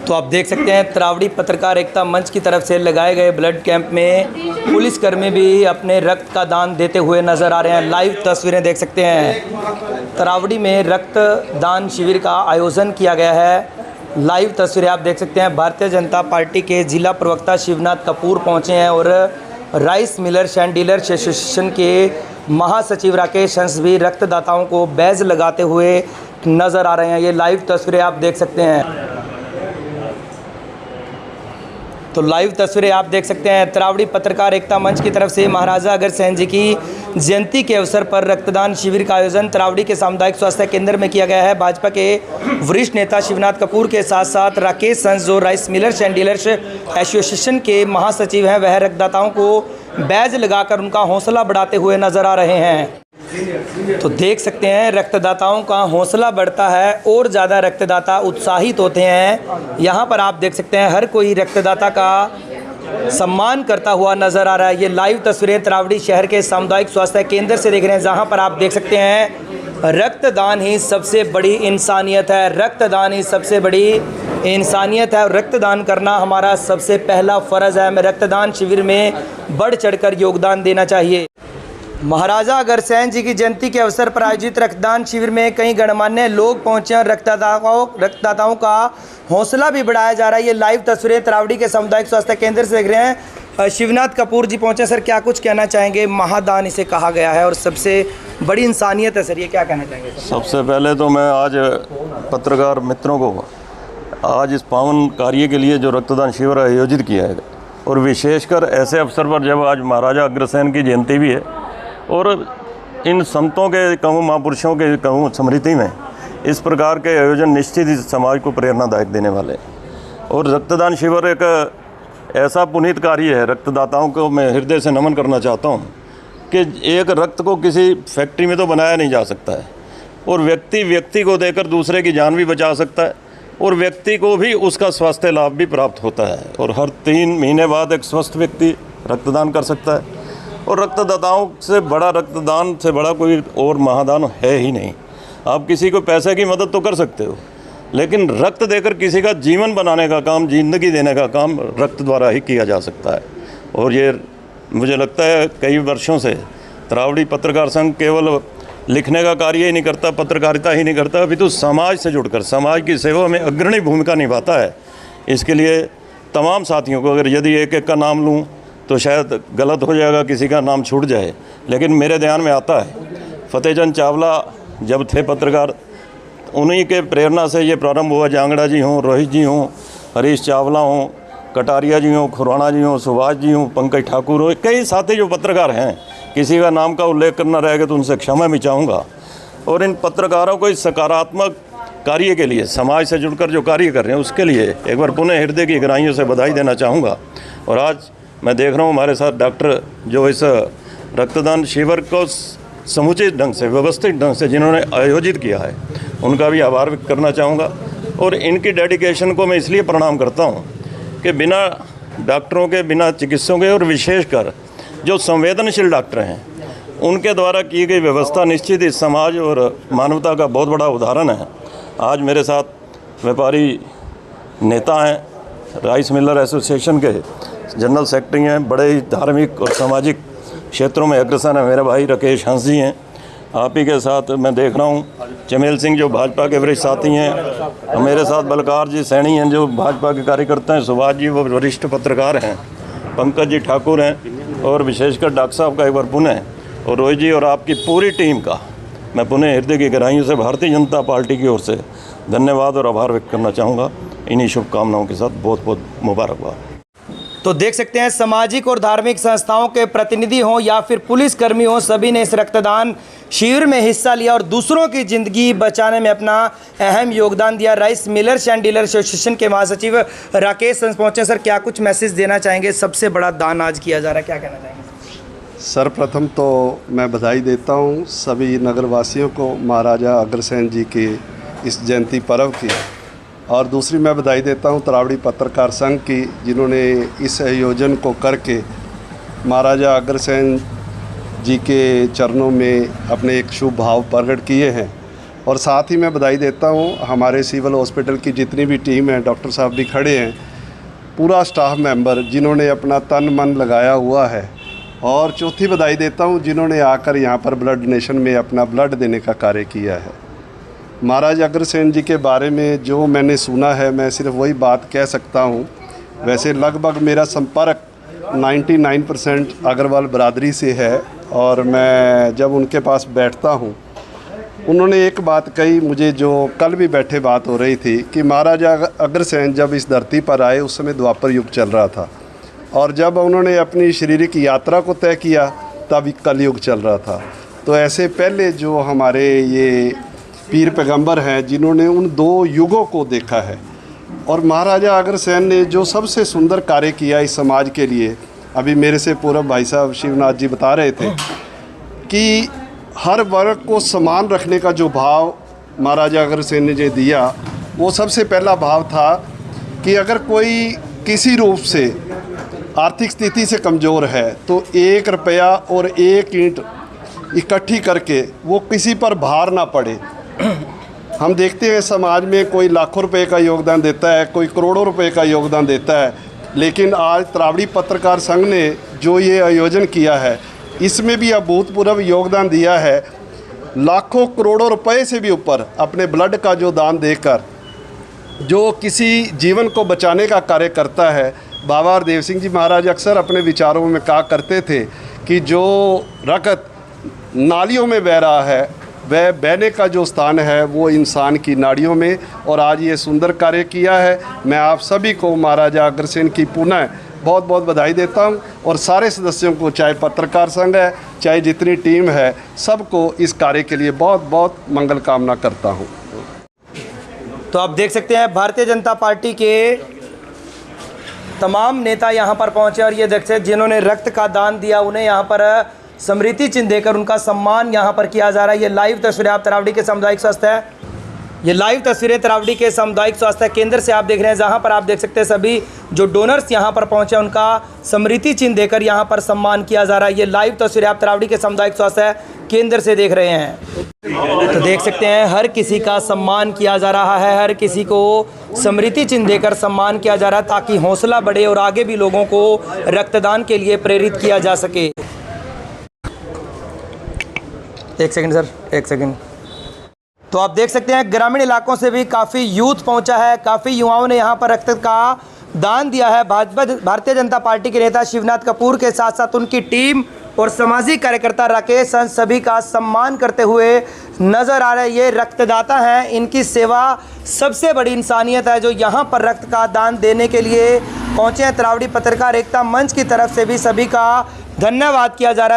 तो आप देख सकते हैं तरावड़ी पत्रकार एकता मंच की तरफ से लगाए गए ब्लड कैंप में पुलिसकर्मी भी अपने रक्त का दान देते हुए नजर आ रहे हैं। लाइव तस्वीरें देख सकते हैं। तरावड़ी में रक्तदान शिविर का आयोजन किया गया है। लाइव तस्वीरें आप देख सकते हैं। भारतीय जनता पार्टी के जिला प्रवक्ता शिवनाथ कपूर पहुंचे हैं और rice millers and dealers association के महासचिव राकेश हंस भी रक्तदाताओं को बैज लगाते हुए नज़र आ रहे हैं। ये लाइव तस्वीरें आप देख सकते हैं। तो लाइव तस्वीरें आप देख सकते हैं। तरावड़ी पत्रकार एकता मंच की तरफ से महाराजा अग्रसेन जी की जयंती के अवसर पर रक्तदान शिविर का आयोजन तरावड़ी के सामुदायिक स्वास्थ्य केंद्र में किया गया है। भाजपा के वरिष्ठ नेता शिवनाथ कपूर के साथ साथ राकेश हंस जो rice millers and dealers association के महासचिव हैं, वह रक्तदाताओं को बैज लगाकर उनका हौसला बढ़ाते हुए नजर आ रहे हैं। तो देख सकते हैं रक्तदाताओं का हौसला बढ़ता है और ज़्यादा रक्तदाता उत्साहित होते हैं। यहाँ पर आप देख सकते हैं हर कोई रक्तदाता का सम्मान करता हुआ नज़र आ रहा है। ये लाइव तस्वीरें तरावड़ी शहर के सामुदायिक स्वास्थ्य केंद्र से देख रहे हैं, जहाँ पर आप देख सकते हैं रक्तदान ही सबसे बड़ी इंसानियत है। रक्तदान ही सबसे बड़ी इंसानियत है और रक्तदान करना हमारा सबसे पहला फ़र्ज़ है। हमें रक्तदान शिविर में बढ़ चढ़कर योगदान देना चाहिए। महाराजा अग्रसेन जी की जयंती के अवसर पर आयोजित रक्तदान शिविर में कई गणमान्य लोग पहुंचे और रक्तदाताओं का हौसला भी बढ़ाया जा रहा है। ये लाइव तस्वीरें तरावड़ी के सामुदायिक स्वास्थ्य केंद्र से देख रहे हैं। शिवनाथ कपूर जी पहुंचे। सर, क्या कुछ कहना चाहेंगे? महादान इसे कहा गया है और सबसे बड़ी इंसानियत है सर, ये क्या कहना चाहेंगे? सबसे पहले तो मैं आज पत्रकार मित्रों को आज इस पावन कार्य के लिए जो रक्तदान शिविर आयोजित किया है और विशेषकर ऐसे अवसर पर जब आज महाराजा अग्रसेन की जयंती भी है और इन संतों के कहूँ महापुरुषों के कहूँ स्मृति में इस प्रकार के आयोजन निश्चित ही समाज को प्रेरणादायक देने वाले हैं। और रक्तदान शिविर एक ऐसा पुनीत कार्य है। रक्तदाताओं को मैं हृदय से नमन करना चाहता हूँ कि एक रक्त को किसी फैक्ट्री में तो बनाया नहीं जा सकता है और व्यक्ति को देकर दूसरे की जान भी बचा सकता है और व्यक्ति को भी उसका स्वास्थ्य लाभ भी प्राप्त होता है। और हर 3 महीने बाद एक स्वस्थ व्यक्ति रक्तदान कर सकता है और रक्तदाताओं से बड़ा रक्तदान से बड़ा कोई और महादान है ही नहीं। आप किसी को पैसे की मदद तो कर सकते हो, लेकिन रक्त देकर किसी का जीवन बनाने का काम, जिंदगी देने का काम रक्त द्वारा ही किया जा सकता है। और ये मुझे लगता है कई वर्षों से तरावड़ी पत्रकार संघ केवल लिखने का कार्य ही नहीं करता, पत्रकारिता ही नहीं करता, अभी तो समाज से जुड़कर समाज की सेवा में अग्रणी भूमिका निभाता है। इसके लिए तमाम साथियों को, अगर यदि एक का नाम लूँ तो शायद गलत हो जाएगा, किसी का नाम छूट जाए, लेकिन मेरे ध्यान में आता है फतेहचंद चावला जब थे पत्रकार, उन्हीं के प्रेरणा से ये प्रारंभ हुआ। जांगड़ा जी हों, रोहित जी हों, हरीश चावला हों, कटारिया जी हों, खुराना जी हों, सुभाष जी हों, पंकज ठाकुर हो, कई साथी जो पत्रकार हैं, किसी का नाम का उल्लेख करना रहेगा तो उनसे क्षमा भी चाहूँगा। और इन पत्रकारों को इस सकारात्मक कार्य के लिए, समाज से जुड़कर जो कार्य कर रहे हैं उसके लिए एक बार पुनः हृदय की गहराइयों से बधाई देना चाहूँगा। और आज मैं देख रहा हूँ हमारे साथ डॉक्टर जो इस रक्तदान शिविर को समुचित ढंग से, व्यवस्थित ढंग से जिन्होंने आयोजित किया है, उनका भी आभार व्यक्त करना चाहूँगा। और इनकी डेडिकेशन को मैं इसलिए प्रणाम करता हूँ कि बिना डॉक्टरों के, बिना चिकित्सकों के और विशेषकर जो संवेदनशील डॉक्टर हैं, उनके द्वारा की गई व्यवस्था निश्चित ही समाज और मानवता का बहुत बड़ा उदाहरण है। आज मेरे साथ व्यापारी नेता हैं, राइस मिलर एसोसिएशन के जनरल सेक्रेटरी हैं, बड़े ही धार्मिक और सामाजिक क्षेत्रों में अग्रसर है मेरे भाई राकेश हंस जी हैं। आप ही के साथ मैं देख रहा हूँ चमेल सिंह जो भाजपा के वरिष्ठ साथी हैं, मेरे साथ बलकार जी सैनी हैं जो भाजपा के कार्यकर्ता हैं, सुभाष जी वो वरिष्ठ पत्रकार हैं, पंकज जी ठाकुर हैं और विशेषकर डॉक्टर साहब का एक बार पुनः, और रोहित जी और आपकी पूरी टीम का मैं पुनः हृदय की गहराइयों से भारतीय जनता पार्टी की ओर से धन्यवाद और आभार व्यक्त करना चाहूँगा। इन्हीं शुभकामनाओं के साथ बहुत बहुत मुबारकबाद। तो देख सकते हैं सामाजिक और धार्मिक संस्थाओं के प्रतिनिधि हों या फिर पुलिसकर्मी हों, सभी ने इस रक्तदान शिविर में हिस्सा लिया और दूसरों की ज़िंदगी बचाने में अपना अहम योगदान दिया। Rice millers and dealers association के महासचिव राकेश हंस पहुँचे। सर, क्या कुछ मैसेज देना चाहेंगे? सबसे बड़ा दान आज किया जा रहा है, क्या कहना चाहेंगे? सर्वप्रथम तो मैं बधाई देता हूँ सभी नगरवासियों को महाराजा अग्रसेन जी के इस जयंती पर्व की, और दूसरी मैं बधाई देता हूं तरावड़ी पत्रकार संघ की, जिन्होंने इस आयोजन को करके महाराजा अग्रसेन जी के चरणों में अपने एक शुभ भाव प्रकट किए हैं। और साथ ही मैं बधाई देता हूँ हमारे सिविल हॉस्पिटल की जितनी भी टीम है, डॉक्टर साहब भी खड़े हैं, पूरा स्टाफ मेंबर जिन्होंने अपना तन मन लगाया हुआ है। और चौथी बधाई देता हूँ जिन्होंने आकर यहाँ पर ब्लड डोनेशन में अपना ब्लड देने का कार्य किया है। महाराज अग्रसेन जी के बारे में जो मैंने सुना है, मैं सिर्फ वही बात कह सकता हूँ। वैसे लगभग मेरा संपर्क 99% अग्रवाल बरादरी से है, और मैं जब उनके पास बैठता हूँ, उन्होंने एक बात कही मुझे, जो कल भी बैठे बात हो रही थी, कि महाराजा अग्रसेन जब इस धरती पर आए उस समय द्वापर युग चल रहा था, और जब उन्होंने अपनी शारीरिक यात्रा को तय किया तब कलयुग चल रहा था। तो ऐसे पहले जो हमारे ये पीर पैगंबर हैं जिन्होंने उन दो युगों को देखा है, और महाराजा अग्रसेन ने जो सबसे सुंदर कार्य किया इस समाज के लिए, अभी मेरे से पूर्व भाई साहब शिवनाथ जी बता रहे थे कि हर वर्ग को समान रखने का जो भाव महाराजा अग्रसेन ने जो दिया, वो सबसे पहला भाव था कि अगर कोई किसी रूप से आर्थिक स्थिति से कमज़ोर है तो 1 रुपया और 1 ईंट इकट्ठी करके वो किसी पर भार ना पड़े। हम देखते हैं समाज में कोई लाखों रुपए का योगदान देता है, कोई करोड़ों रुपए का योगदान देता है, लेकिन आज तरावड़ी पत्रकार संघ ने जो ये आयोजन किया है, इसमें भी अभूतपूर्व योगदान दिया है। लाखों करोड़ों रुपए से भी ऊपर अपने ब्लड का जो दान देकर जो किसी जीवन को बचाने का कार्य करता है। बाबा हरदेव सिंह जी महाराज अक्सर अपने विचारों में कहा करते थे कि जो रक्त नालियों में बह रहा है, वह बहने का जो स्थान है वो इंसान की नाड़ियों में, और आज ये सुंदर कार्य किया है। मैं आप सभी को महाराजा अग्रसेन की पुनः बहुत बहुत बधाई देता हूं, और सारे सदस्यों को, चाहे पत्रकार संघ है, चाहे जितनी टीम है, सबको इस कार्य के लिए बहुत बहुत मंगल कामना करता हूं। तो आप देख सकते हैं भारतीय जनता पार्टी के तमाम नेता यहाँ पर पहुँचे, और ये देख सकते हैं जिन्होंने रक्त का दान दिया उन्हें यहाँ पर स्मृति चिन्ह देकर उनका सम्मान यहाँ पर किया जा रहा है। ये लाइव तस्वीरें आप तरावड़ी के सामुदायिक स्वास्थ्य केंद्र से आप देख रहे हैं, जहाँ पर आप देख सकते हैं सभी जो डोनर्स यहाँ पर पहुँचे उनका स्मृति चिन्ह देकर यहाँ पर सम्मान किया जा रहा है। ये लाइव तस्वीरें आप तरावड़ी के सामुदायिक स्वास्थ्य केंद्र से देख रहे हैं। तो देख सकते हैं हर किसी का सम्मान किया जा रहा है, हर किसी को स्मृति चिन्ह देकर सम्मान किया जा रहा है, ताकि हौसला बढ़े और आगे भी लोगों को रक्तदान के लिए प्रेरित किया जा सके। एक सेकंड सर, एक सेकंड। तो आप देख सकते हैं ग्रामीण इलाकों से भी काफ़ी यूथ पहुंचा है, काफ़ी युवाओं ने यहां पर रक्त का दान दिया है। भारतीय जनता पार्टी के नेता शिवनाथ कपूर के साथ साथ उनकी टीम और सामाजिक कार्यकर्ता राकेश हंस सभी का सम्मान करते हुए नजर आ रहे। ये रक्तदाता हैं, इनकी सेवा सबसे बड़ी इंसानियत है, जो यहाँ पर रक्त का दान देने के लिए पहुँचे हैं। तरावड़ी पत्रकार एकता मंच की तरफ से भी सभी का धन्यवाद किया जा रहा है।